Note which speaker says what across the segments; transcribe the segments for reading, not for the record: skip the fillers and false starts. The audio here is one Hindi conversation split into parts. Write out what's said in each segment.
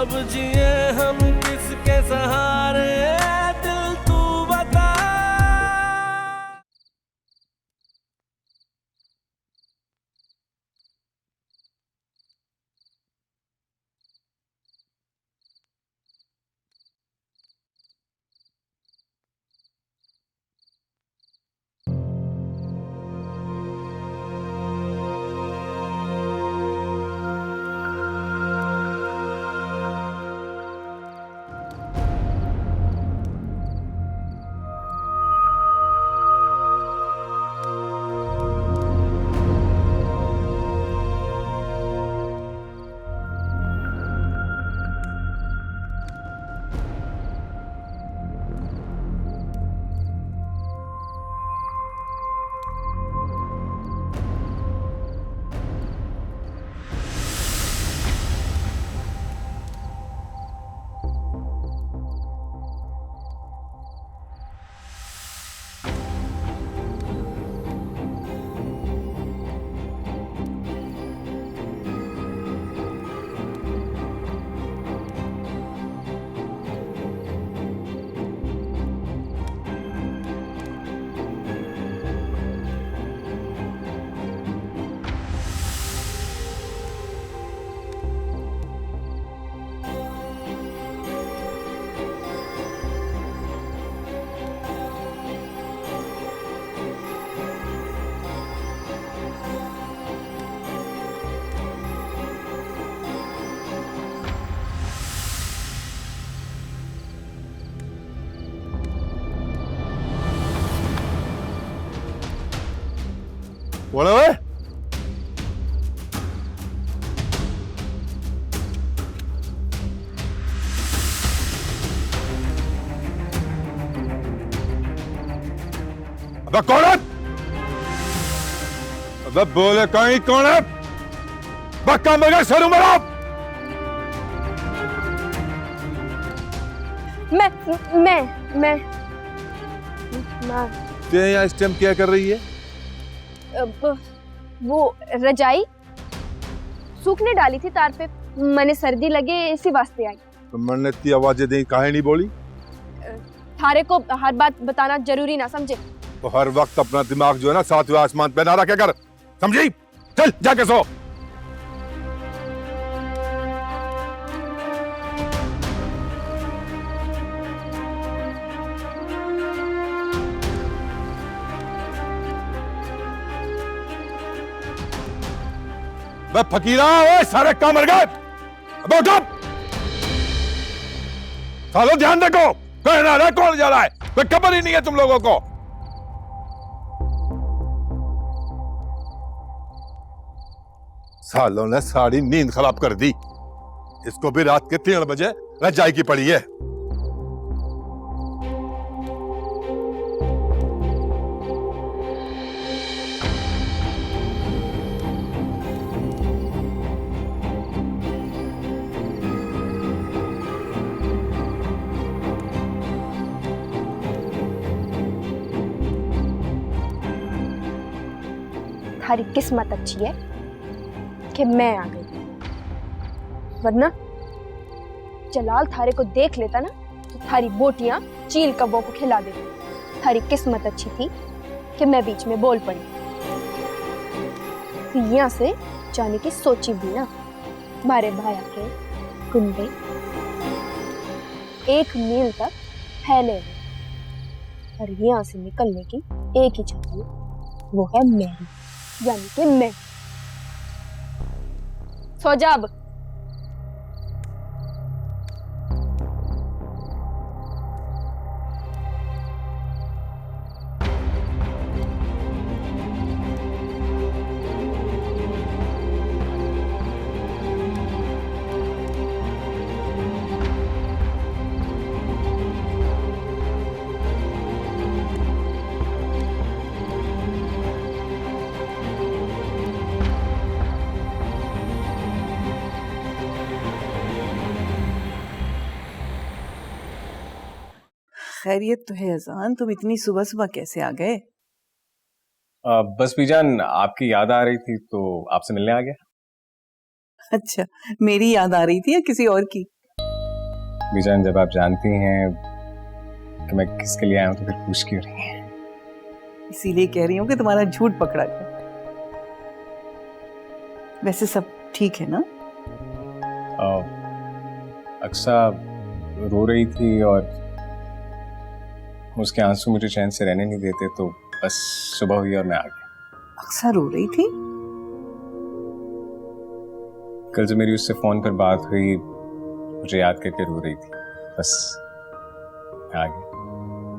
Speaker 1: अब जिए हम किसके सहारे, दिल तू बता।
Speaker 2: बोलो वे। अबे कौन है? अबे बोले कहीं कौन है? बक्का मगर सरू मरा।
Speaker 3: मैं
Speaker 2: ते यहाँ इस टाइम क्या कर रही है?
Speaker 3: वो रजाई सूखने डाली थी तार पे, मैंने सर्दी लगे इसी वास्ते आई।
Speaker 2: तो मैंने इतनी आवाजें दी, काहे नहीं बोली?
Speaker 3: थारे को हर बात बताना जरूरी ना समझे।
Speaker 2: तो हर वक्त अपना दिमाग जो है ना सातवें आसमान पे ना रखा कर, समझी? चल जाके सो। मैं फकीरा ओए सारे काम मर गए। अब उठो। सालो ध्यान देखो, कौन आ रहा है कौन जा रहा है, कोई खबर ही नहीं है तुम लोगों को। सालों ने सारी नींद खराब कर दी। इसको भी रात के 3 बजे रजाई की पड़ी है।
Speaker 3: थारी किस्मत अच्छी है कि मैं आ गई, वरना जलाल थारे को देख लेता ना तो थारी बोटियां चील कब्बों को खिला देती। थारी किस्मत अच्छी थी कि मैं बीच में बोल पड़ी। यहाँ से जाने की सोची भी ना, मारे भाया के कुंडे 1 मील तक फैले हुए, और यहाँ से निकलने की एक ही जगह है, वो है मेरी, यानी कि मैं। सो जा अब।
Speaker 4: खैरियत तो है अजान, तुम इतनी सुबह सुबह कैसे आ गए?
Speaker 5: बस बीजान आपकी याद आ रही थी तो आपसे मिलने आ गया।
Speaker 4: अच्छा, मेरी याद आ रही थी या किसी और की?
Speaker 5: बीजान, जब आप जानती हैं कि मैं किसके लिए आया हूँ तो फिर पूछ क्यों रही है?
Speaker 4: इसीलिए कह रही हूँ कि तुम्हारा झूठ पकड़ा गया। वैसे सब ठीक है ना?
Speaker 5: अक्सा रो रही थी और उसके आंसू मुझे चैन से रहने नहीं देते, तो बस सुबह हुई और मैं आ गया।
Speaker 4: अक्सर रो रही थी?
Speaker 5: कल जब मेरी उससे फोन पर बात हुई मुझे याद करके रो रही थी, बस मैं आ गया।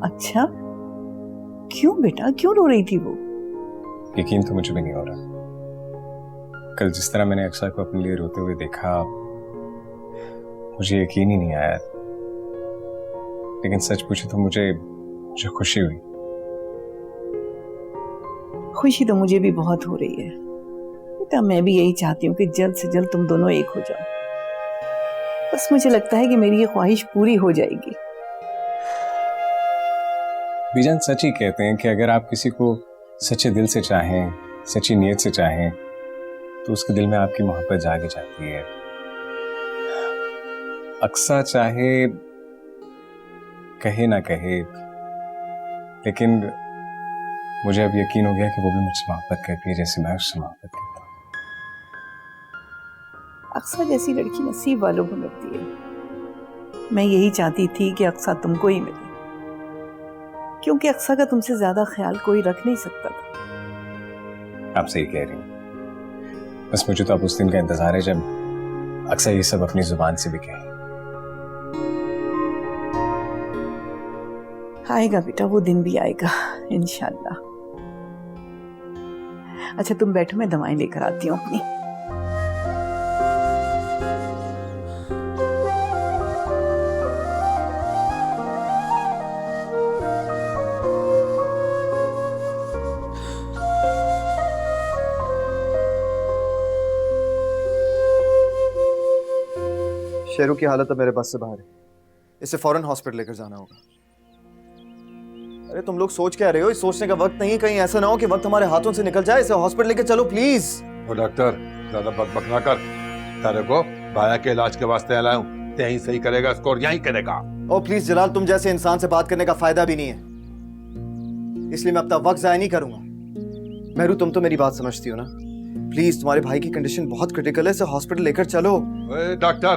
Speaker 4: अच्छा, क्यों बेटा, क्यों रो रही थी वो?
Speaker 5: यकीन तो मुझे भी नहीं हो रहा। कल जिस तरह मैंने अक्सा को अपने लिए रोते हुए देखा मुझे यकीन ही नहीं आया, लेकिन सच पूछे तो मुझे खुशी हुई।
Speaker 4: खुशी तो मुझे भी बहुत हो रही है बेटा। मैं भी यही चाहती हूँ कि जल्द से जल्द तुम दोनों एक हो जाओ। बस मुझे लगता है कि मेरी ये ख्वाहिश पूरी हो जाएगी।
Speaker 5: बीजान, सच ही कहते हैं कि अगर आप किसी को सच्चे दिल से चाहें, सच्ची नीयत से चाहें, तो उसके दिल में आपकी मोहब्बत जाग जाती है। अक्सा चाहे कहे ना कहे, लेकिन मुझे अब यकीन हो गया कि वो भी मुझसे मोहब्बत करती है जैसे मैं उससे मोहब्बत करता हूँ।
Speaker 4: अक्सा जैसी लड़की नसीब वालों को मिलती है। मैं यही चाहती थी कि अक्सा तुमको ही मिले, क्योंकि अक्सा का तुमसे ज्यादा ख्याल कोई रख नहीं सकता था।
Speaker 5: आप सही कह रही हैं। बस मुझे तो अब उस दिन का इंतजार है जब अक्सा ये सब अपनी जुबान से भी कहे।
Speaker 4: आएगा बेटा, वो दिन भी आएगा इंशाल्लाह। अच्छा तुम बैठो, मैं दवाएं लेकर आती हूँ अपनी।
Speaker 6: शेरू की हालत तो मेरे बस से बाहर है। इसे फौरन हॉस्पिटल लेकर जाना होगा। अरे तुम लोग सोच क्या रहे हो? इस सोचने का वक्त नहीं, कहीं ऐसा ना हो कि वक्त हमारे हाथों से निकल जाए। इसे हॉस्पिटल लेकर चलो प्लीज।
Speaker 2: ओ डॉक्टर, ज्यादा बकबक ना कर। तेरे को भाया के इलाज के वास्ते लाया हूँ, यहीं सही करेगा इसको और यहीं करेगा।
Speaker 6: ओ प्लीज जलाल, तुम जैसे इंसान से बात करने का फायदा भी नहीं है, इसलिए मैं अपना वक्त जाया नहीं करूंगा। मेहरू, तुम तो मेरी बात समझती हो ना? प्लीज, तुम्हारे भाई की कंडीशन बहुत क्रिटिकल है, इसे हॉस्पिटल लेकर चलो।
Speaker 2: डॉक्टर,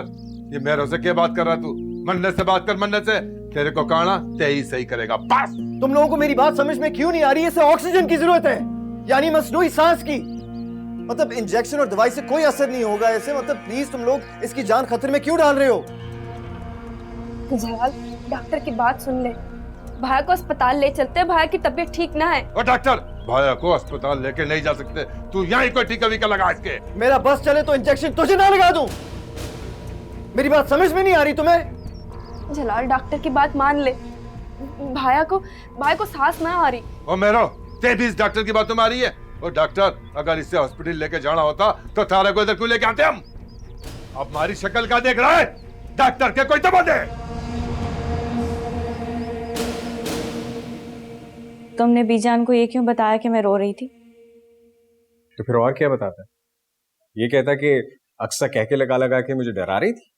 Speaker 2: ये मेरे से क्या बात कर रहा तू? मन्नत से बात कर, मन्नत से। तेरे को कहना ते ही सही करेगा बस।
Speaker 6: तुम लोगों को मेरी बात समझ में क्यों नहीं आ रही है? इसे ऑक्सीजन की जरूरत है, यानी मसनूई सांस की। मतलब इंजेक्शन और दवाई से कोई असर नहीं होगा ऐसे। मतलब प्लीज तुम लोग इसकी जान खतरे में क्यों डाल रहे हो?
Speaker 3: जलाल, डॉक्टर की बात सुन ले। भाया को अस्पताल ले चलते हैं, भाया की तबीयत ठीक ना है।
Speaker 2: और डॉक्टर, भाया को अस्पताल लेके नहीं जा सकते, तू यहीं कोई टीका वीका लगा इसके।
Speaker 6: मेरा बस चले तो इंजेक्शन तुझे ना लगा दूं। मेरी बात समझ में नहीं आ रही तुम्हें?
Speaker 3: जलाल, डॉक्टर की बात मान ले। भाया को सांस ना आ रही।
Speaker 2: ओ मेरो, ते भी इस डॉक्टर की बातों में आ रही है? ओ डॉक्टर, अगर इसे हॉस्पिटल लेके जाना होता तो तारा को इधर क्यों लेके आते हम? अब हमारी शक्ल का देख रहा है? डॉक्टर के कोई दबा दे।
Speaker 7: तुमने बीजान को ये क्यों बताया कि मैं रो रही थी?
Speaker 5: तो फिर और क्या बताता? ये कहता कि अक्सा कह के लगा लगा के मुझे डरा रही थी।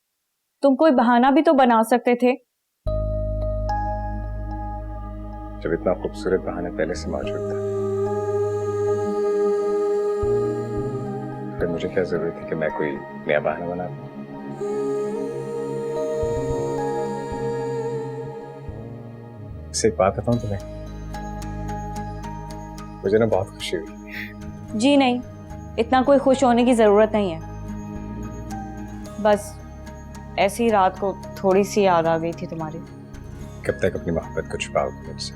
Speaker 7: तुम कोई बहाना भी तो बना सकते थे।
Speaker 5: जब इतना खूबसूरत बहाना पहले से मौजूद था, फिर मुझे क्या जरूरत थी कि मैं कोई नया बहाना बना दूं? एक बात बताऊं तुम्हें, मुझे ना बहुत खुशी हुई।
Speaker 7: जी नहीं, इतना कोई खुश होने की जरूरत नहीं है। बस ऐसी ही रात को थोड़ी सी याद आ गई थी तुम्हारी।
Speaker 5: कब तक अपनी मोहब्बत को छुपाओगे मुझसे?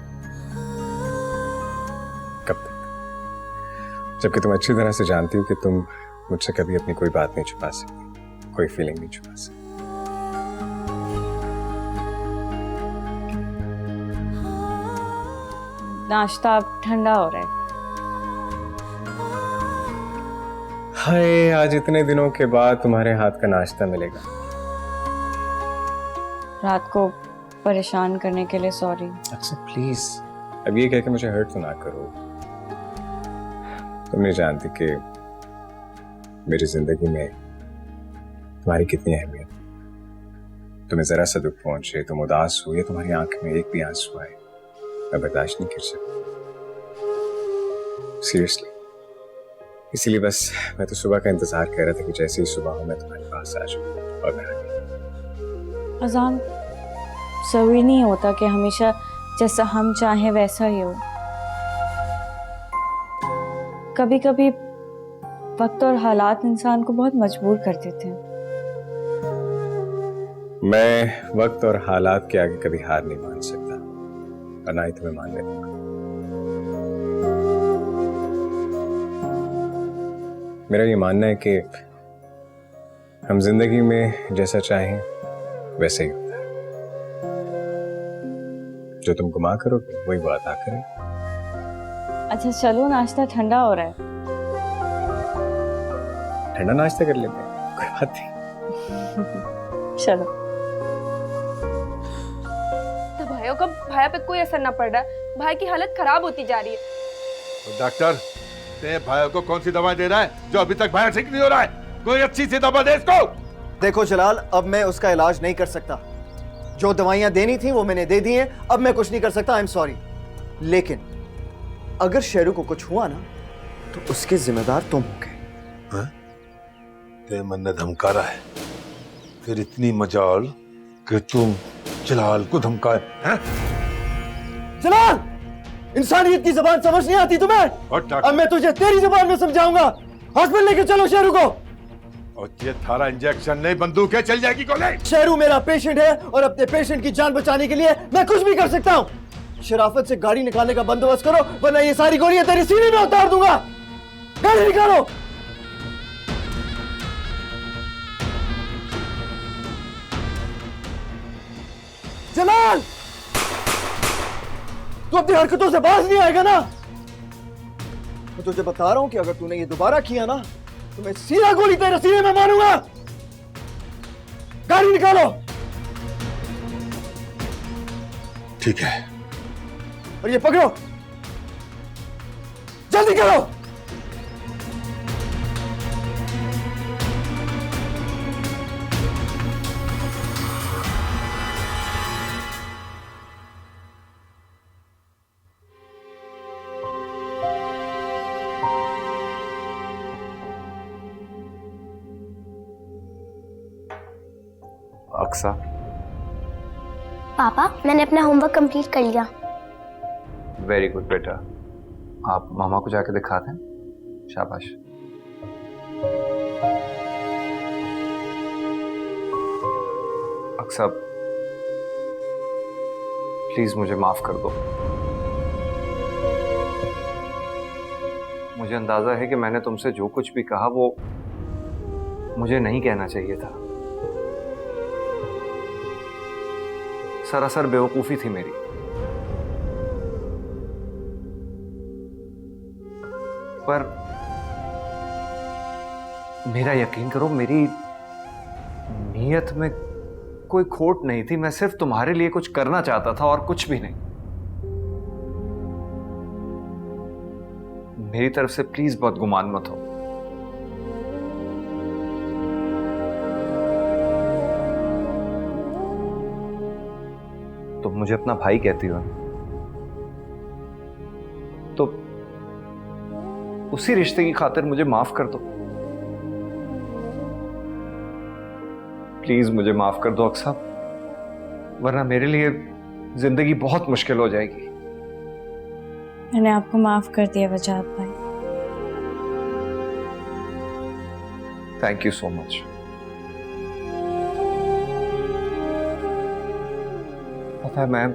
Speaker 5: कब तक? जबकि तुम अच्छी तरह से जानती हो कि तुम मुझसे कभी अपनी कोई बात नहीं छुपा सकती, कोई फीलिंग नहीं छुपा सकती।
Speaker 7: नाश्ता अब ठंडा हो रहा है।
Speaker 5: हाय, आज इतने दिनों के बाद तुम्हारे हाथ का नाश्ता मिलेगा।
Speaker 7: रात को परेशान करने के लिए सॉरी।
Speaker 5: अच्छा प्लीज, अब ये कह के मुझे हर्ट तो ना करो। तुम नहीं जानती कि मेरी जिंदगी में तुम्हारी कितनी अहमियत। तुम्हें जरा सा दुख पहुंचे, तुम उदास हो या तुम्हारी आंख में एक भी आंसू आए, मैं बर्दाश्त नहीं कर सकता, सीरियसली। इसीलिए बस मैं तो सुबह का इंतजार कर रहा था कि जैसे ही सुबह हो मैं तुम्हारे पास आ जाऊं, और मैं आ गया।
Speaker 7: अजान, जरूरी नहीं होता कि हमेशा जैसा हम चाहें वैसा ही हो। कभी कभी वक्त और हालात इंसान को बहुत मजबूर कर देते हैं।
Speaker 5: मैं वक्त और हालात के आगे कभी हार नहीं मान सकता, और ना ही तुम्हें मानने दूंगा। मेरा ये मानना है कि हम जिंदगी में जैसा चाहें वैसे ही होता है। जो तुम गुमा करोगे वही वो अदा करे।
Speaker 7: अच्छा चलो, नाश्ता ठंडा हो रहा है।
Speaker 5: ठंडा नाश्ता कर लेते हैं, कोई बात नहीं।
Speaker 7: चलो।
Speaker 3: तो भाइयों का भाया पे कोई असर ना पड़ रहा है, भाई की हालत खराब होती जा रही है।
Speaker 2: तो डॉक्टर, तेरे भाई को कौन सी दवा दे रहा है जो अभी तक भाई ठीक नहीं हो रहा है? कोई अच्छी सी दवा दे इसको।
Speaker 6: देखो जलाल, अब मैं उसका इलाज नहीं कर सकता। जो दवाइयां देनी थी वो मैंने दे दी हैं, अब मैं कुछ नहीं कर सकता। I am sorry. लेकिन अगर शेरू को कुछ हुआ ना तो उसके जिम्मेदार तुम होगे।
Speaker 8: तेरे मन ने धमका रहा है, फिर इतनी मजाल कि तुम जलाल को धमकाए हैं?
Speaker 6: जलाल, इंसानियत की जबान समझ नहीं आती तुम्हें?
Speaker 2: और डॉक्टर,
Speaker 6: अब मैं तुझे तेरी जबान में समझाऊंगा। हॉस्पिटल लेके चलो शेरू को।
Speaker 2: और ये थारा इंजेक्शन नहीं, बंदूक है, चल जाएगी गोली।
Speaker 6: शेरू मेरा पेशेंट है और अपने पेशेंट की जान बचाने के लिए मैं कुछ भी कर सकता हूँ। शराफत से गाड़ी निकालने का बंदोबस्त करो, वरना ये सारी गोलियां तेरी सीने में उतार दूंगा। गाड़ी निकालो। जलाल, तू अपनी हरकतों से बाज नहीं आएगा ना? मैं तुझे बता रहा हूं कि अगर तूने ये दोबारा किया ना तो मैं सीधा गोली तेरे सीने में मारूंगा। गाड़ी निकालो।
Speaker 8: ठीक है।
Speaker 6: और ये पकड़ो, जल्दी करो।
Speaker 9: अक्सा,
Speaker 10: पापा, मैंने अपना होमवर्क कंप्लीट कर लिया।
Speaker 9: वेरी गुड बेटा। आप मामा को जाके दिखा दें। शाबाश। अक्सा, प्लीज मुझे माफ कर दो। मुझे अंदाजा है कि मैंने तुमसे जो कुछ भी कहा वो मुझे नहीं कहना चाहिए था। सरासर बेवकूफी थी मेरी। पर मेरा यकीन करो, मेरी नीयत में कोई खोट नहीं थी। मैं सिर्फ तुम्हारे लिए कुछ करना चाहता था और कुछ भी नहीं। मेरी तरफ से प्लीज बदगुमान मत हो। तुम मुझे अपना भाई कहती हो तो उसी रिश्ते की खातिर मुझे माफ कर दो। प्लीज मुझे माफ कर दो अक्सा, वरना मेरे लिए जिंदगी बहुत मुश्किल हो जाएगी।
Speaker 7: मैंने आपको माफ कर दिया वजाहत भाई।
Speaker 9: Thank you so much. पता है, मैं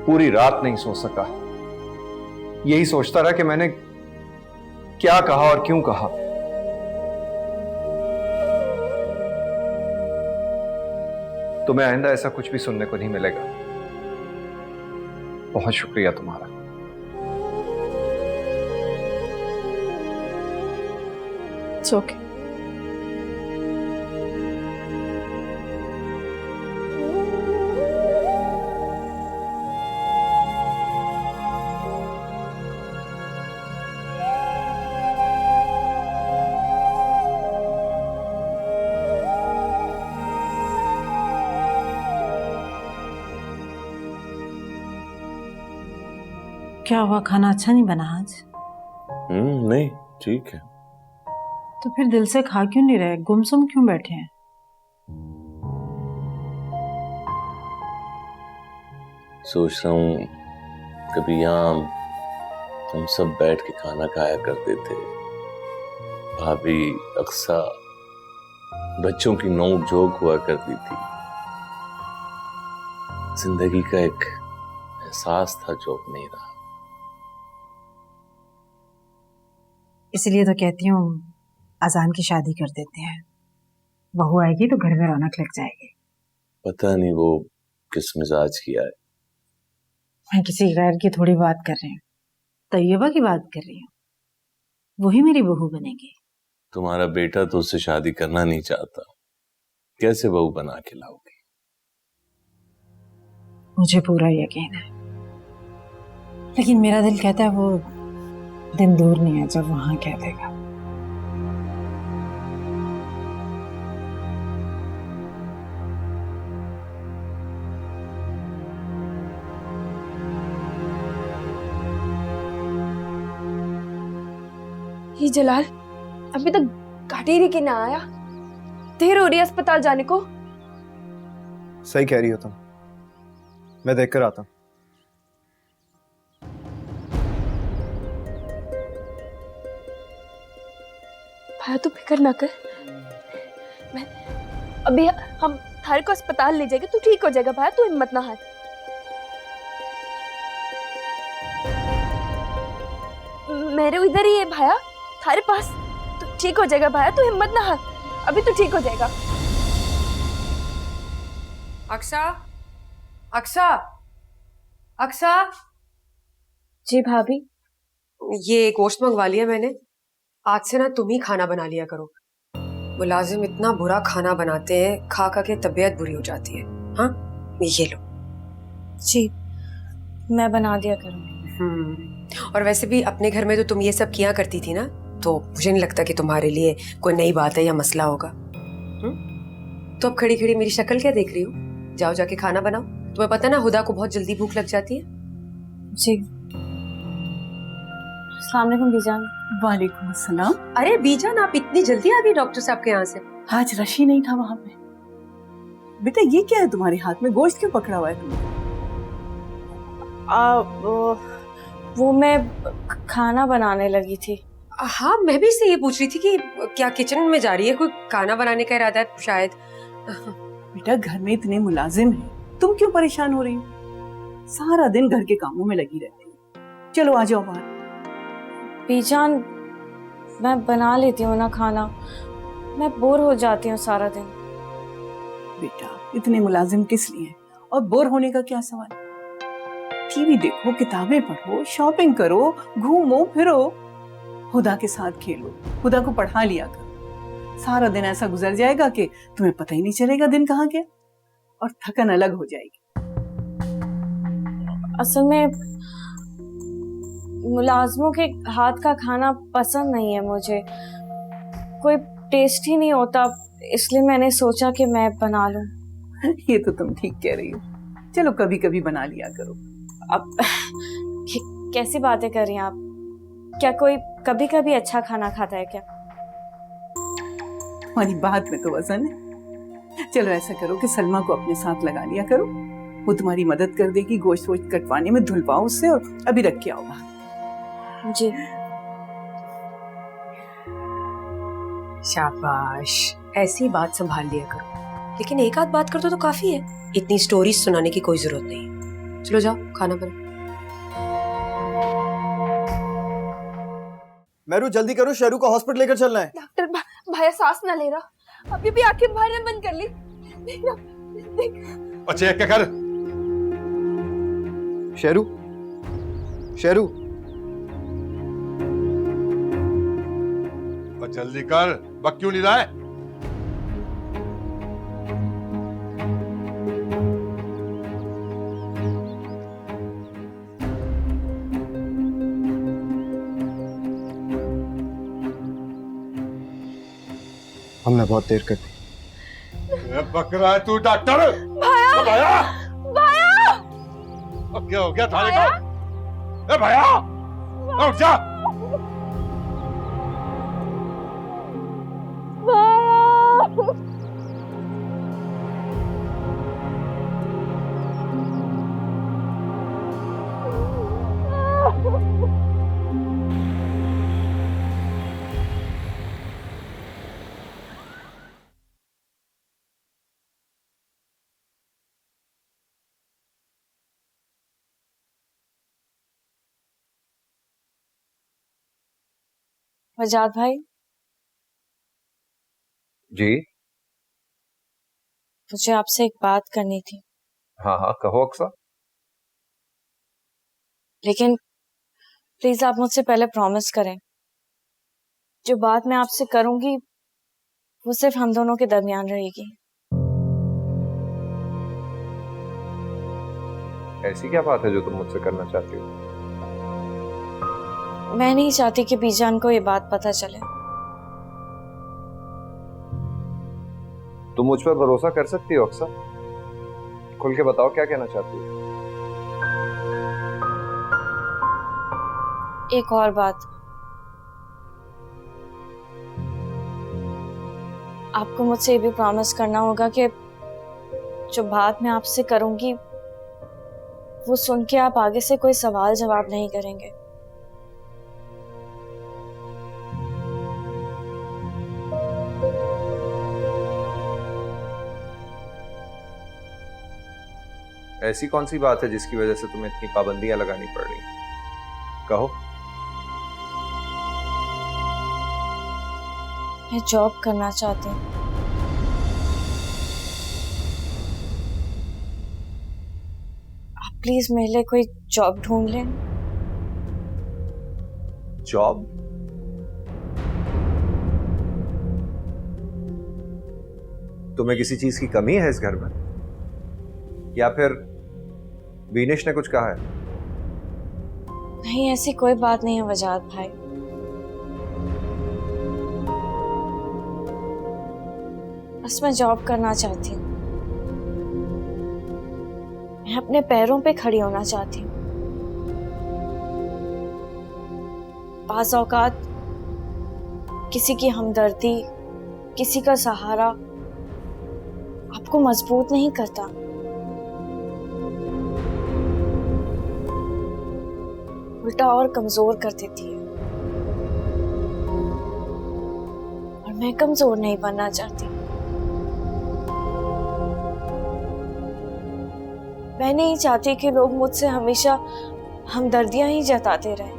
Speaker 9: पूरी रात नहीं सो सका। यही सोचता रहा कि मैंने क्या कहा और क्यों कहा। तुम्हें आइंदा ऐसा कुछ भी सुनने को नहीं मिलेगा। बहुत शुक्रिया तुम्हारा।
Speaker 3: It's okay.
Speaker 4: क्या हुआ, खाना अच्छा नहीं बना आज?
Speaker 1: नहीं ठीक है।
Speaker 4: तो फिर दिल से खा क्यों नहीं रहे, गुमसुम क्यों बैठे हैं?
Speaker 1: सोच रहा हूँ कभी यहाँ हम सब बैठ के खाना खाया करते थे, भाभी, अक्सा, बच्चों की नोक झोंक हुआ करती थी। जिंदगी का एक एहसास था जो अब नहीं रहा।
Speaker 4: इसलिए तो कहती हूँ अजान की शादी कर देते हैं, बहू आएगी तो घर में रौनक लग जाएगी।
Speaker 1: पता नहीं वो किस मिजाज की आए।
Speaker 4: मैं किसी गैर की थोड़ी बात कर रही हूँ, तैयबा की बात कर रही हूँ। वही मेरी बहू बनेगी।
Speaker 1: तुम्हारा बेटा तो उससे शादी करना नहीं चाहता, कैसे बहू बना के लाओगी?
Speaker 4: मुझे पूरा यकीन है, लेकिन मेरा दिल कहता है वो दिन दूर नहीं है जब वहां कह देगा।
Speaker 3: ये जलाल अभी तक गाड़ी लेके ना आया, देर हो रही है अस्पताल जाने को।
Speaker 6: सही कह रही हो तुम, मैं देख कर आता हूं।
Speaker 3: भाया तू फिक्र ना कर, मैं अभी हम थारे को अस्पताल ले जाएंगे, तू ठीक हो जाएगा। भाया तू हिम्मत ना हार। मेरे इधर ही है भाया, थारे पास। तू ठीक हो जाएगा भाया, तू हिम्मत ना हार, अभी तू ठीक हो जाएगा।
Speaker 11: अक्सा, अक्सा, अक्सा।
Speaker 3: जी भाभी।
Speaker 11: ये गोश्त मंगवा लिया मैंने, आज से ना तुम ही खाना बना लिया करो। मुलाजिम इतना बुरा खाना बनाते हैं, खा खा के तबीयत बुरी हो जाती है। हाँ ये लो।
Speaker 7: जी मैं बना दिया करूँगी।
Speaker 11: और वैसे भी अपने घर में तो तुम ये सब किया करती थी ना, तो मुझे नहीं लगता कि तुम्हारे लिए कोई नई बात है या मसला होगा। तो अब खड़ी खड़ी मेरी शक्ल क्या देख रही हो? जाओ जाके खाना बनाओ। तुम्हें पता ना हुदा को बहुत जल्दी भूख लग जाती है।
Speaker 7: जी अस्सलाम वालेकुम बीजान।
Speaker 4: वालेकुम अस्सलाम।
Speaker 11: अरे बीजान, आप इतनी जल्दी आ गई डॉक्टर साहब के यहाँ से?
Speaker 4: आज रश ही नहीं था वहां पे। बेटा ये क्या है तुम्हारे हाथ में, गोश्त क्यों पकड़ा हुआ है तुमने?
Speaker 7: वो मैं खाना बनाने लगी थी।
Speaker 11: हाँ मैं भी इससे ये पूछ रही थी कि क्या किचन में जा रही है, कोई खाना बनाने का इरादा है शायद।
Speaker 4: बेटा घर में इतने मुलाजिम हैं, तुम क्यों परेशान हो रही हो? सारा दिन घर के कामों में लगी रहती हो। चलो आ जाओ बाहर।
Speaker 7: बीजान मैं बना लेती हूँ ना खाना, मैं बोर हो जाती हूँ सारा दिन।
Speaker 4: बेटा इतने मुलाजिम किस लिए, और बोर होने का क्या सवाल? टीवी देखो, किताबें पढ़ो, शॉपिंग करो, घूमो फिरो, खुदा के साथ खेलो, खुदा को पढ़ा लिया करो। सारा दिन ऐसा गुजर जाएगा कि तुम्हें पता ही नहीं चलेगा दिन कहाँ गया, और थकन अलग हो जाएगी।
Speaker 7: असल में मुलाजमों के हाथ का खाना पसंद नहीं है मुझे, कोई टेस्ट ही नहीं होता, इसलिए मैंने सोचा कि मैं बना लूं।
Speaker 4: ये तो तुम ठीक कह रही हो, चलो कभी कभी बना लिया करो।
Speaker 7: अब कैसी बातें कर रही हैं आप? क्या कोई कभी कभी अच्छा खाना खाता है क्या?
Speaker 4: तुम्हारी बात में तो वजन है। चलो ऐसा करो कि सलमा को अपने साथ लगा लिया करो, वो तुम्हारी मदद कर देगी गोश्त वोश्त कटवाने में, धुलवाओ उससे और अभी रख के आओ बाहर।
Speaker 7: जी
Speaker 11: शाबाश, ऐसी बात संभाल लिया करो, लेकिन एक आध बात कर दो तो काफी है, इतनी स्टोरीज सुनाने की कोई जरूरत नहीं। चलो जाओ खाना बनाओ।
Speaker 6: मेरू जल्दी करो, शेरू को हॉस्पिटल लेकर चलना है।
Speaker 3: डॉक्टर भाया सांस ना ले रहा, अभी भी आंखें बाहर बंद कर ली। देख।
Speaker 2: अच्छा क्या कर?
Speaker 6: शेरू, शेरू,
Speaker 2: और जल्दी कर, बक क्यों नहीं रहा है?
Speaker 6: हमने बहुत देर कर दी।
Speaker 2: बक रहा है तू डॉक्टर?
Speaker 3: भाया,
Speaker 2: भाया,
Speaker 3: भाया,
Speaker 2: अब क्या हो गया थाने को? ए भैया, उठ जा।
Speaker 7: वजाद भाई,
Speaker 9: जी।
Speaker 7: मुझे आपसे एक बात करनी थी।
Speaker 9: हाँ हाँ, कहो अक्सा।
Speaker 7: लेकिन प्लीज आप मुझसे पहले प्रॉमिस करें, जो बात मैं आपसे करूंगी वो सिर्फ हम दोनों के दरमियान रहेगी।
Speaker 9: ऐसी क्या बात है जो तुम मुझसे करना चाहती हो?
Speaker 7: मैं नहीं चाहती कि बीजान को ये बात पता चले।
Speaker 9: तुम मुझ पर भरोसा कर सकती हो अक्सा। खुल के बताओ क्या कहना चाहती हो।
Speaker 7: एक और बात, आपको मुझसे ये भी प्रॉमिस करना होगा कि जो बात मैं आपसे करूंगी वो सुन के आप आगे से कोई सवाल जवाब नहीं करेंगे।
Speaker 9: ऐसी कौन सी बात है जिसकी वजह से तुम्हें इतनी पाबंदियां लगानी पड़ रही? कहो।
Speaker 7: मैं जॉब करना चाहती हूँ। आप प्लीज मेरे लिए कोई जॉब ढूंढ लें।
Speaker 9: जॉब? तुम्हें किसी चीज की कमी है इस घर में, या फिर बीनेश ने कुछ कहा है?
Speaker 7: नहीं, ऐसी कोई बात नहीं है वजाद भाई। बस मैं जॉब करना चाहती हूँ। मैं अपने पैरों पे खड़ी होना चाहती हूँ। बाज़ औकात किसी की हमदर्दी, किसी का सहारा आपको मजबूत नहीं करता, उल्टा और कमजोर कर देती है। और मैं कमजोर नहीं बनना चाहती। मैं नहीं चाहती कि लोग मुझसे हमेशा हमदर्दियां ही जताते रहें।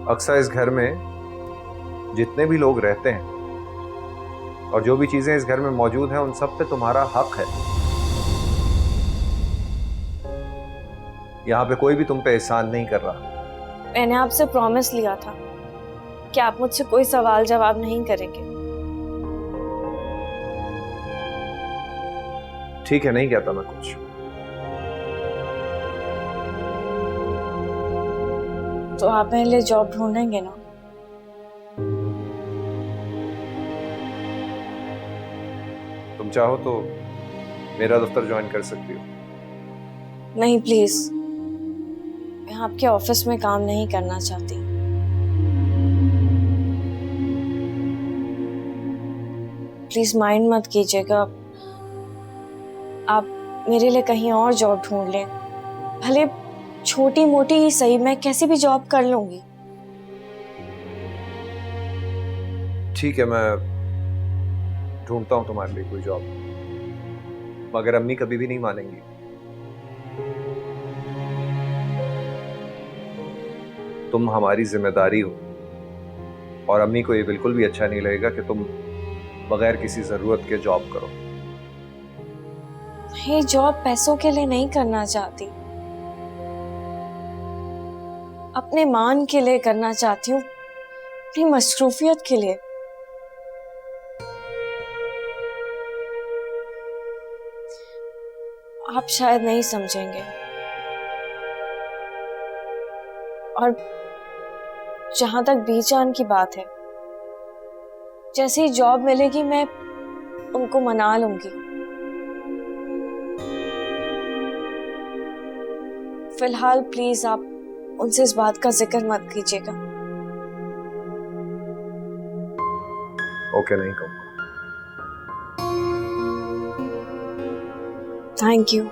Speaker 9: अक्सर इस घर में जितने भी लोग रहते हैं और जो भी चीजें इस घर में मौजूद हैं, उन सब पे तुम्हारा हक है। यहां पे कोई भी तुम पे एहसान नहीं कर रहा।
Speaker 7: मैंने आपसे प्रॉमिस लिया था कि आप मुझसे कोई सवाल जवाब नहीं करेंगे।
Speaker 9: ठीक है, नहीं कहता मैं कुछ।
Speaker 7: तो आप मेरे लिए जॉब ढूंढेंगे ना?
Speaker 9: तुम चाहो तो मेरा दफ्तर ज्वाइन कर सकती हो।
Speaker 7: नहीं प्लीज, मैं आपके ऑफिस में काम नहीं करना चाहती। प्लीज माइंड मत कीजिएगा। आप मेरे लिए कहीं और जॉब ढूंढ लें, भले छोटी मोटी ही सही, मैं कैसी भी जॉब कर लूंगी।
Speaker 9: ठीक है, मैं ढूंढता हूं तुम्हारे लिए कोई जॉब, मगर अम्मी कभी भी नहीं मानेंगी। तुम हमारी जिम्मेदारी हो और अम्मी को ये बिल्कुल भी अच्छा नहीं लगेगा कि तुम बगैर किसी जरूरत के जॉब करो।
Speaker 7: ये जॉब पैसों के लिए नहीं करना चाहती, अपने मान के लिए करना चाहती हूँ, अपनी मसरूफियत के लिए। आप शायद नहीं समझेंगे, और जहां तक बीजान की बात है, जैसे ही जॉब मिलेगी मैं उनको मना लूंगी। फिलहाल प्लीज आप उनसे इस बात का जिक्र मत कीजिएगा।
Speaker 5: ओके, नहीं कहूँगा।
Speaker 7: Thank you.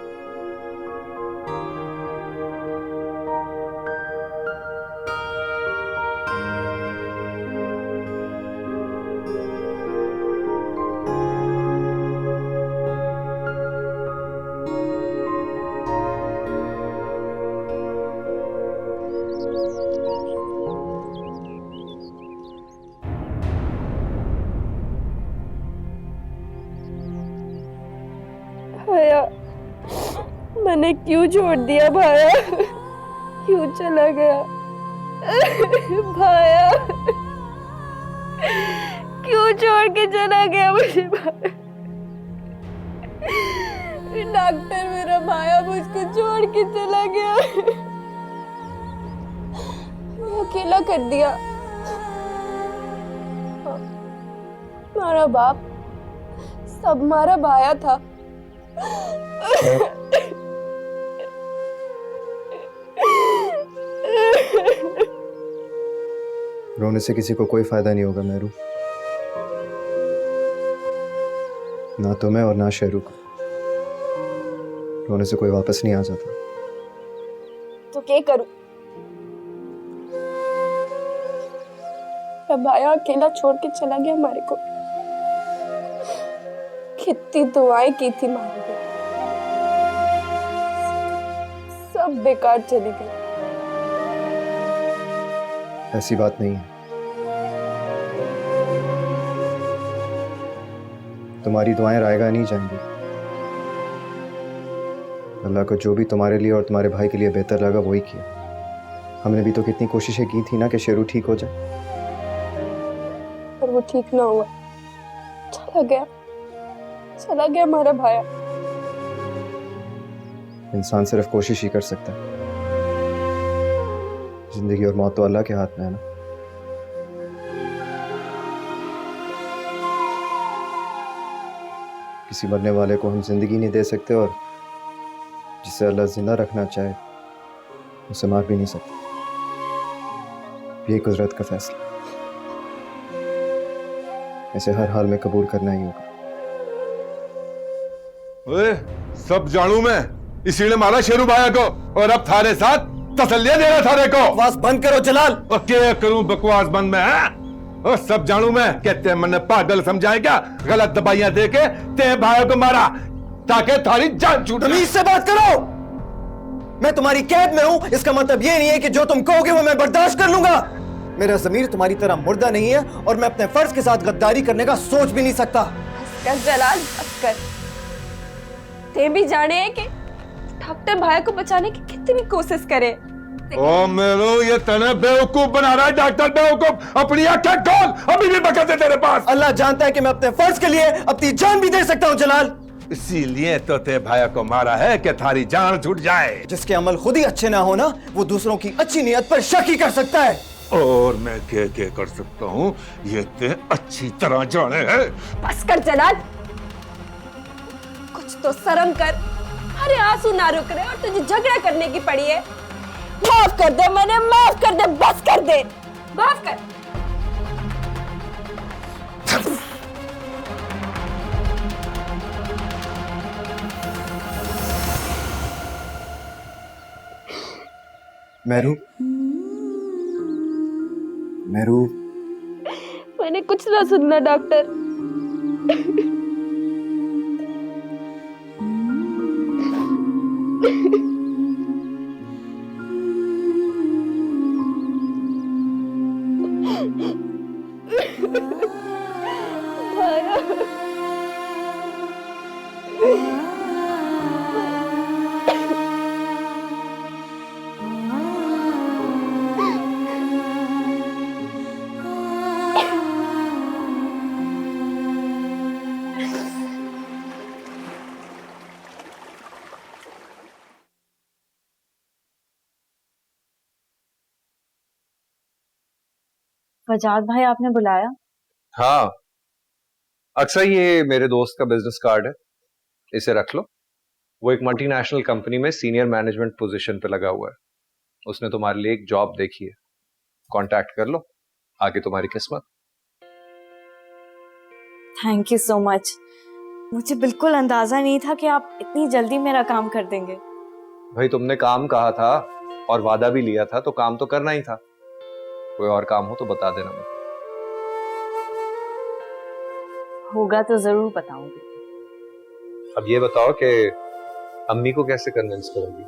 Speaker 3: भाया, मैंने क्यों छोड़ दिया भाया? क्यों चला गया भाया? क्यों छोड़ के चला गया मुझे भाया? डॉक्टर, मेरा भाया मुझको छोड़ के चला गया, अकेला कर दिया। हमारा बाप सब हमारा भाया था।
Speaker 6: रोने से किसी को कोई फायदा नहीं होगा मेहरू, ना तुम्हें और ना शेरू को। रोने से कोई वापस नहीं आ जाता।
Speaker 3: तो क्या करूं? मेरा भाया अकेला छोड़ के चला गया हमारे को। कितनी दुआएं की थी हमारे लिए, सब बेकार चली गई।
Speaker 6: ऐसी बात नहीं है। तुम्हारी दुआएं रायगा नहीं जाएंगी। अल्लाह को जो भी तुम्हारे लिए और तुम्हारे भाई के लिए बेहतर लगा वही किया। हमने भी तो कितनी कोशिशें की थी ना कि शेरू ठीक हो जाए,
Speaker 3: पर वो ठीक ना हुआ, चला गया हमारा भाया।
Speaker 6: इंसान सिर्फ कोशिश ही कर सकता है। जिंदगी और मौत तो अल्लाह के हाथ में है ना। किसी मरने वाले को हम जिंदगी नहीं दे सकते, और जिसे अल्लाह जिंदा रखना चाहे उसे मार भी नहीं सकते। ये कुदरत का फैसला, इसे हर हाल में कबूल करना ही होगा।
Speaker 2: ओए, सब जानू मैं, इसी ने मारा शेरू भाया को, और अब थारे साथ तसल्लियां दे रहा थारे को।
Speaker 6: बकवास बंद करो जलाल।
Speaker 2: और क्या करूं बकवास बंद में? और सब जानू मैं, कहते मैंने पागल समझाए क्या? गलत दवाइयां दे के ते भाई को मारा ताकि थारी जान छूट।
Speaker 6: तमीज से बात करो। मैं तुम्हारी कैद में हूं, इसका मतलब ये नहीं है कि जो तुम कहोगे वो मैं बर्दाश्त कर लूंगा। मेरा ज़मीर तुम्हारी तरह मुर्दा नहीं है, और मैं अपने फर्ज के साथ गद्दारी करने का सोच भी नहीं सकता।
Speaker 3: बस जलाल, बस कर। ते भी जाने हैं कि डॉक्टर भाया को बचाने की कितनी कोशिश करे।
Speaker 2: ओ मेरो, ये तने बेवकूफ बना रहा है डॉक्टर, बेवकूफ। अपनी आंखें खोल, अभी भी बकत है तेरे पास।
Speaker 6: अल्लाह जानता है कि मैं अपने फर्ज के लिए अपनी जान भी दे सकता हूँ जलाल।
Speaker 2: इसीलिए तो ते भाया को मारा है कि थारी जान छूट जाए।
Speaker 6: जिसके अमल खुद ही अच्छे ना हो ना, वो दूसरों की अच्छी नियत पर शक ही कर सकता है।
Speaker 2: और मैं क्या कर सकता हूँ ये ते अच्छी तरह जाने है।
Speaker 3: बस कर जलाल, कुछ तो शर्म कर। अरे आंसू ना रुक रहे और तुझे झगड़ा करने की पड़ी है। माफ कर दे, मैंने माफ कर दे, बस कर दे, माफ कर।
Speaker 6: मेहरू, मेहरू,
Speaker 3: मैंने कुछ ना सुनना डॉक्टर।
Speaker 7: फजाद भाई, आपने बुलाया?
Speaker 9: हाँ, अक्सर ये मेरे दोस्त का बिजनेस कार्ड है, इसे रख लो। वो एक मल्टीनेशनल कंपनी में सीनियर मैनेजमेंट पोजीशन पे लगा हुआ है। उसने तुम्हारे लिए एक जॉब देखी है, कांटेक्ट कर लो, आगे तुम्हारी किस्मत।
Speaker 7: Thank you so much. मुझे बिल्कुल अंदाजा नहीं था कि आप इतनी जल्दी मेरा काम कर देंगे।
Speaker 9: भाई तुमने काम कहा था और वादा भी लिया था, तो काम तो करना ही था। कोई और काम हो तो बता देना मुझे।
Speaker 7: होगा तो जरूर बताऊंगी।
Speaker 9: अब ये बताओ कि अम्मी को कैसे कन्विंस करोगी?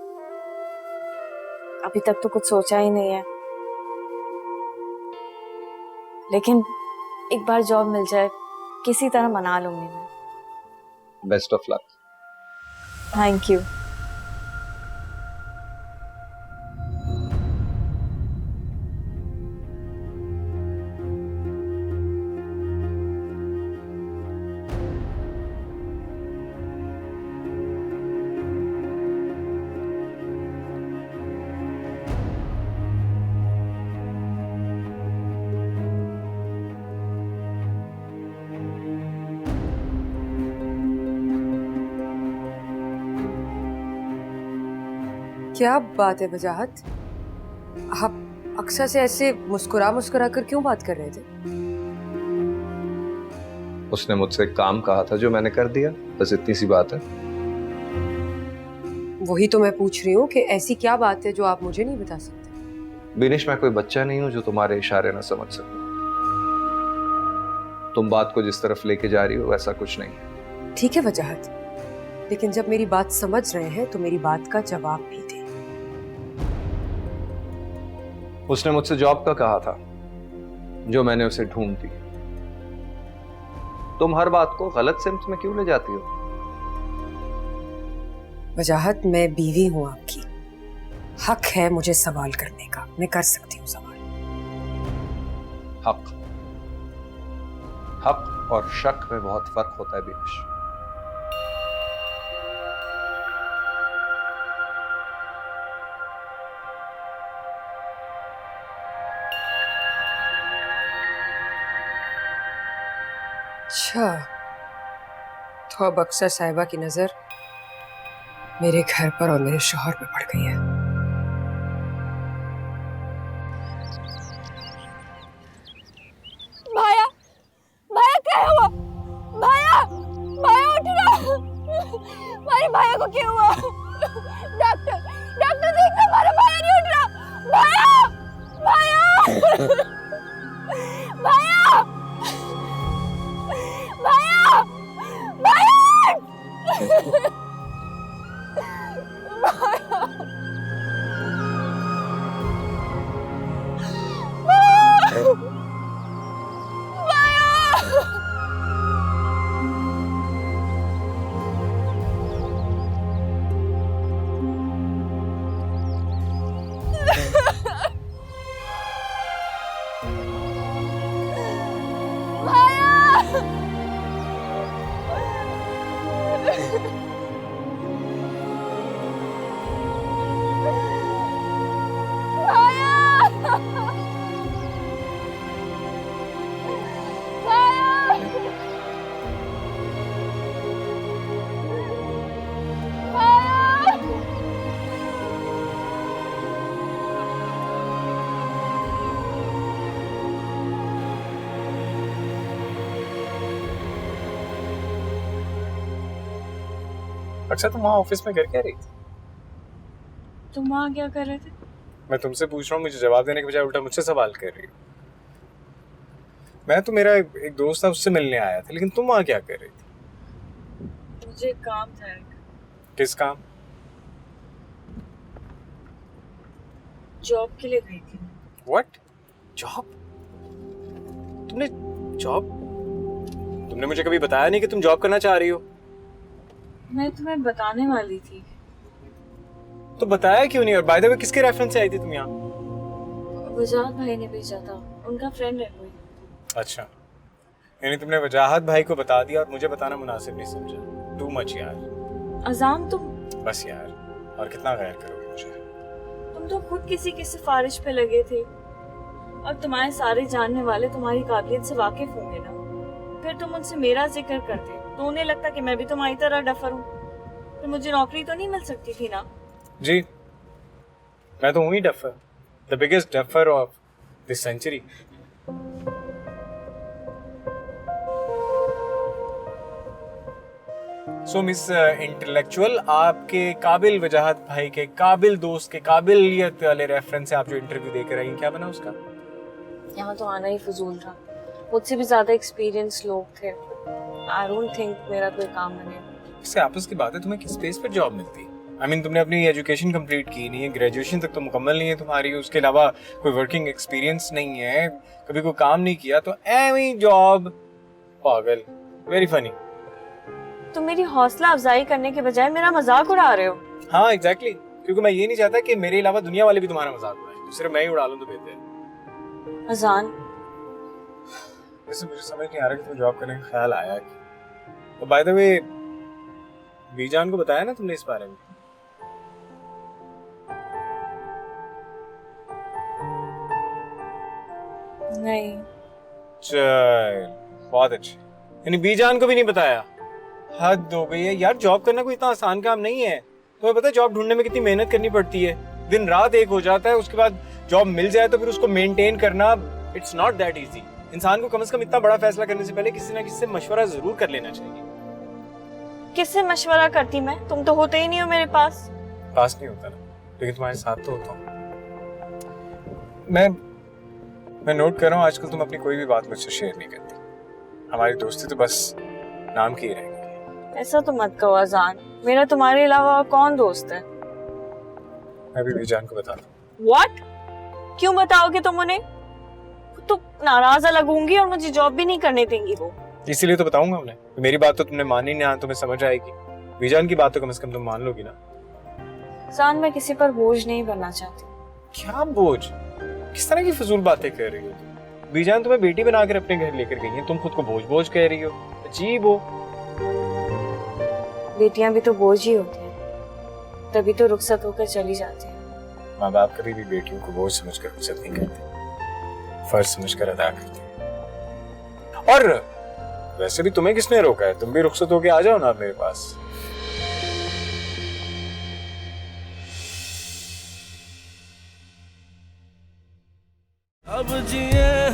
Speaker 7: अभी तक तो कुछ सोचा ही नहीं है, लेकिन एक बार जॉब मिल जाए किसी तरह मना लूंगी मैं।
Speaker 9: Best of luck.
Speaker 7: Thank you.
Speaker 11: क्या बात है वजाहत, आप अक्सर से ऐसे मुस्कुरा मुस्कुरा कर क्यों बात कर रहे थे?
Speaker 9: उसने मुझसे एक काम कहा था जो मैंने कर दिया, बस इतनी सी बात है।
Speaker 11: वही तो मैं पूछ रही हूँ कि ऐसी क्या बात है जो आप मुझे नहीं बता सकते?
Speaker 9: बिनिश, मैं कोई बच्चा नहीं हूं जो तुम्हारे इशारे ना समझ सकूं। तुम बात को जिस तरफ लेके जा रही हो वैसा कुछ नहीं है।
Speaker 11: ठीक है वजाहत, लेकिन जब मेरी बात समझ रहे हैं तो मेरी बात का जवाब भी दे।
Speaker 9: उसने मुझसे जॉब का कहा था जो मैंने उसे ढूंढ दी। तुम हर बात को गलत सिमत में क्यों ले जाती हो?
Speaker 11: वजाहत, मैं बीवी हूं आपकी, हक है मुझे सवाल करने का, मैं कर सकती हूँ सवाल।
Speaker 9: हक और शक में बहुत फर्क होता है बिनिश।
Speaker 11: अच्छा, तो अब अक्सर साहिबा की नजर मेरे घर पर और मेरे शौहर पे पड़ गई है।
Speaker 3: भाया, भाया क्या हुआ? भाया, भाया उठ रहा। हमारे भाया को क्या हुआ? डॉक्टर, डॉक्टर देखना, हमारा भाया नहीं उठ रहा। भाया, भाया, भाया, भाया, भाया,
Speaker 5: अच्छा, तुम वहाँ ऑफिस में कर क्या रही थी?
Speaker 7: तुम वहाँ क्या कर रहे थे?
Speaker 5: मैं तुमसे पूछ रहा हूँ, मुझे जवाब देने के बजाय उल्टा मुझसे सवाल कर रही हो। मैं तो मेरा एक दोस्त था, उससे मिलने आया था, लेकिन तुम वहाँ क्या कर रही थी?
Speaker 7: मुझे काम था।
Speaker 5: किस काम?
Speaker 7: जॉब के लिए गई थी।
Speaker 5: व्हाट? जॉब? तुमने जॉब? तुमने मुझे कभी बताया नहीं कि तुम जॉब करना चाह रही हो।
Speaker 7: मैं तुम्हें बताने वाली थी।
Speaker 5: तो बताया क्यों नहीं? और बाय द वे, किसके रेफरेंस से आई थी तुम यहाँ?
Speaker 7: वजाहत भाई ने भेजा था, उनका फ्रेंड है कोई।
Speaker 5: अच्छा, यानी तुमने वजाहत भाई को बता दिया और मुझे बताना मुनासिब नहीं समझा। टू मच यार।
Speaker 7: अजाम, तुम
Speaker 5: बस यार, और कितना गैर करोगे मुझे?
Speaker 7: तुम तो खुद किसी की सिफारिश पे लगे थे, और तुम्हारे सारे जानने वाले तुम्हारी काबिलियत से वाकिफ होंगे ना। फिर तुम उनसे मेरा जिक्र करते तो उन्हें लगता कि मैं भी तुम्हारी तरह डफर हूँ। तो मुझे नौकरी तो नहीं मिल सकती थी ना?
Speaker 5: जी, मैं तो हूँ ही duffer, the biggest duffer of this century. So miss intellectual, आपके काबिल वजाहत भाई के काबिल दोस्त के काबिलियत वाले रेफरेंस से आप जो इंटरव्यू देकर आई, क्या बना उसका?
Speaker 7: यहाँ तो आना ही फजूल था। मुझसे भी ज्यादा एक्सपीरियंस लोग थे। आई डोंट थिंक मेरा कोई काम बने।
Speaker 5: इससे आपस की बात है, तुम्हें किस बेस पर जॉब मिलती है? I mean, तुमने अपनी एजुकेशन कंप्लीट की नहीं है, ग्रेजुएशन तक तो मुकम्मल नहीं है तुम्हारी, उसके अलावा कोई वर्किंग एक्सपीरियंस नहीं है, कभी कोई काम नहीं किया, तो एवं जॉब। पागल, वेरी फनी।
Speaker 7: तुम मेरी हौसला अफजाई करने के बजाय मेरा मजाक उड़ा रहे हो।
Speaker 5: हाँ एग्जैक्टली, क्योंकि मैं ये नहीं चाहता कि मेरे अलावा दुनिया वाले भी तुम्हारा मजाक उड़ाएं, सिर्फ मैं ही उड़ा लूं तो बेहतर है।
Speaker 7: अजान,
Speaker 5: वैसे मुझे समझ नहीं आ रहा कि तुम्हें जॉब करने का ख्याल आया कि, तो बाय द वे बीजान को बताया ना तुमने इस बारे में?
Speaker 7: नहीं।
Speaker 5: चल बहुत अच्छे, यानी बीजान को भी नहीं बताया? हद हो गई है यार, जॉब करना कोई इतना आसान काम नहीं है। तुम्हें पता है जॉब ढूंढने में कितनी मेहनत करनी पड़ती है, दिन रात एक हो जाता है, उसके बाद जॉब मिल जाए तो फिर उसको मेंटेन करना, इट्स नॉट दैट इजी। इंसान को कम से कम इतना बड़ा फैसला करने से पहले किसी ना किसी से मशवरा जरूर कर लेना चाहिए।
Speaker 7: किससे मशवरा करती मैं? तुम तो होते ही नहीं हो मेरे पास।
Speaker 5: पास नहीं होता ना, लेकिन तुम्हारे साथ तो होता हूँ। मैं नोट कर रहा हूँ आजकल तुम अपनी कोई भी बात मुझसे शेयर नहीं करती। हमारी दोस्ती तो बस नाम की ही रहेगी।
Speaker 7: ऐसा तो मत कहो अजान, मेरा तुम्हारे अलावा कौन दोस्त है?
Speaker 5: मैं भी बीजान को बताता हूँ।
Speaker 7: What? क्यों बताओगे तुम उन्हें? तो नाराज लगूंगी और मुझे जॉब भी नहीं करने देंगी वो।
Speaker 5: इसीलिए तो बताऊंगा उन्हें। मेरी बात तो तुमने मानी नहीं, तुम्हें समझ आएगी। बीजान की बात तो कम से कम तुम मान लोगी ना।
Speaker 7: अजान, मैं किसी पर बोझ नहीं बनना चाहती।
Speaker 5: क्या बोझ? किस तरह की फजूल बातें कर रही हो? बीजान तुम्हें बेटी बनाकर अपने घर लेकर गई है, तुम खुद को बोझ कह रही हो। अजीब हो।
Speaker 7: बेटियां भी तो बोझ ही होती हैं, तभी तो रुखसत होकर चली जाती हैं।
Speaker 5: माँ बाप कभी भी बेटियों को बोझ समझकर रुखसत नहीं करते, फर्ज समझकर अदा करते। और वैसे भी तुम्हें किसने रोका है? तुम भी रुखसत होके आ जाओ ना मेरे पास।
Speaker 12: अब जिए